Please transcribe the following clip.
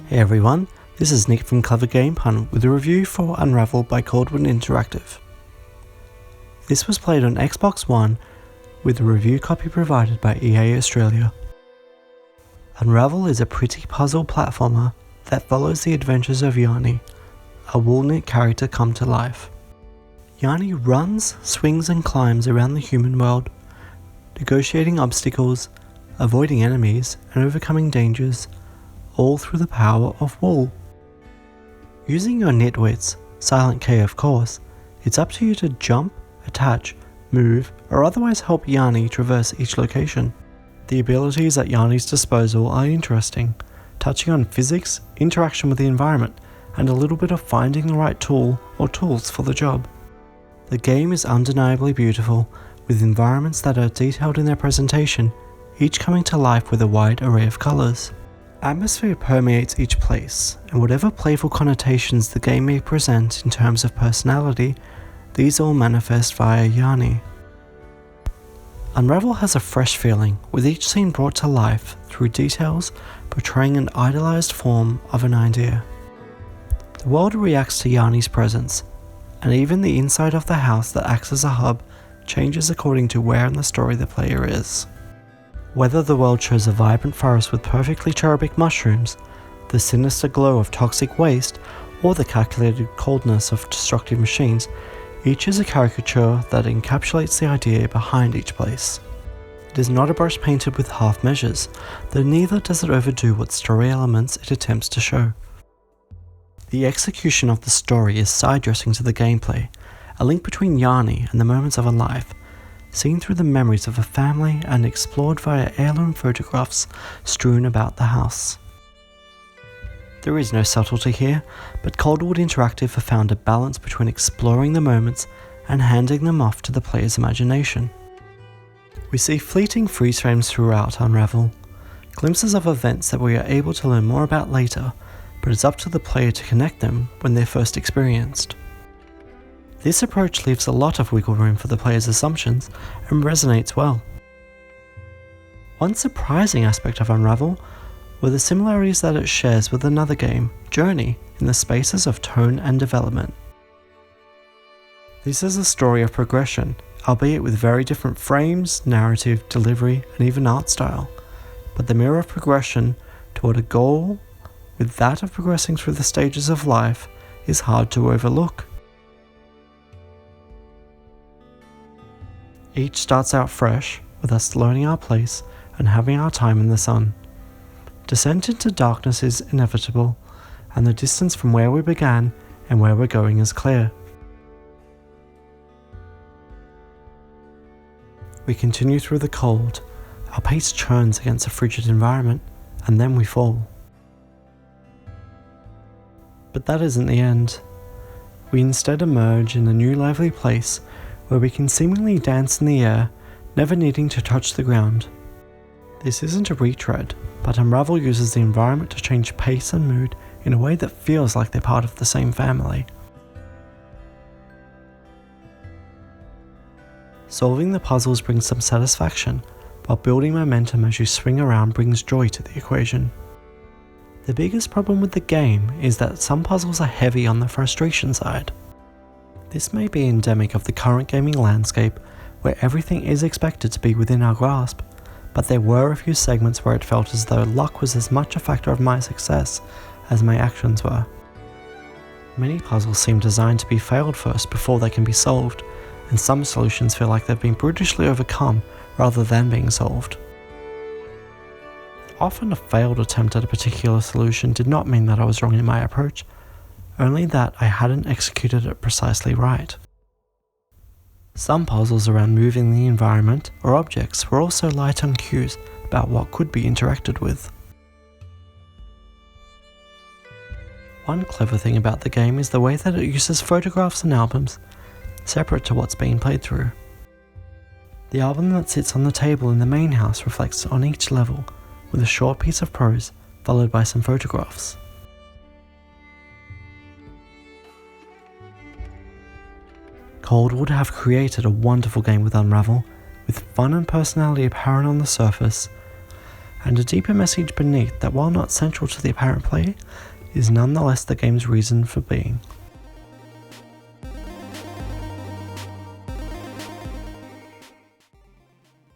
Hey everyone, this is Nick from Clever Game Pun with a review for Unravel by Coldwood Interactive. This was played on Xbox One with a review copy provided by EA Australia. Unravel is a pretty puzzle platformer that follows the adventures of Yarny, a wool-knit character come to life. Yarny runs, swings and climbs around the human world, negotiating obstacles, avoiding enemies and overcoming dangers, all through the power of wool. Using your nitwits, Silent K of course, it's up to you to jump, attach, move, or otherwise help Yarny traverse each location. The abilities at Yarny's disposal are interesting, touching on physics, interaction with the environment, and a little bit of finding the right tool or tools for the job. The game is undeniably beautiful, with environments that are detailed in their presentation, each coming to life with a wide array of colours. Atmosphere permeates each place, and whatever playful connotations the game may present in terms of personality, these all manifest via Yarny. Unravel has a fresh feeling, with each scene brought to life through details portraying an idealized form of an idea. The world reacts to Yarny's presence, and even the inside of the house that acts as a hub changes according to where in the story the player is. Whether the world shows a vibrant forest with perfectly cherubic mushrooms, the sinister glow of toxic waste, or the calculated coldness of destructive machines, each is a caricature that encapsulates the idea behind each place. It is not a brush painted with half measures, though neither does it overdo what story elements it attempts to show. The execution of the story is side dressing to the gameplay, a link between Yarny and the moments of a life, seen through the memories of a family and explored via heirloom photographs strewn about the house. There is no subtlety here, but Coldwood Interactive have found a balance between exploring the moments and handing them off to the player's imagination. We see fleeting freeze frames throughout Unravel, glimpses of events that we are able to learn more about later, but it's up to the player to connect them when they're first experienced. This approach leaves a lot of wiggle room for the player's assumptions and resonates well. One surprising aspect of Unravel were the similarities that it shares with another game, Yarny, in the spaces of tone and development. This is a story of progression, albeit with very different frames, narrative, delivery, and even art style, but the mirror of progression toward a goal, with that of progressing through the stages of life, is hard to overlook. Each starts out fresh, with us learning our place and having our time in the sun. Descent into darkness is inevitable, and the distance from where we began and where we're going is clear. We continue through the cold, our pace churns against a frigid environment, and then we fall. But that isn't the end. We instead emerge in a new lively place where we can seemingly dance in the air, never needing to touch the ground. This isn't a retread, but Unravel uses the environment to change pace and mood in a way that feels like they're part of the same family. Solving the puzzles brings some satisfaction, while building momentum as you swing around brings joy to the equation. The biggest problem with the game is that some puzzles are heavy on the frustration side. This may be endemic of the current gaming landscape, where everything is expected to be within our grasp, but there were a few segments where it felt as though luck was as much a factor of my success as my actions were. Many puzzles seem designed to be failed first before they can be solved, and some solutions feel like they've been brutishly overcome rather than being solved. Often a failed attempt at a particular solution did not mean that I was wrong in my approach, only that I hadn't executed it precisely right. Some puzzles around moving the environment or objects were also light on cues about what could be interacted with. One clever thing about the game is the way that it uses photographs and albums, separate to what's being played through. The album that sits on the table in the main house reflects on each level, with a short piece of prose followed by some photographs. Coldwood have created a wonderful game with Unravel, with fun and personality apparent on the surface, and a deeper message beneath that, while not central to the apparent play, is nonetheless the game's reason for being.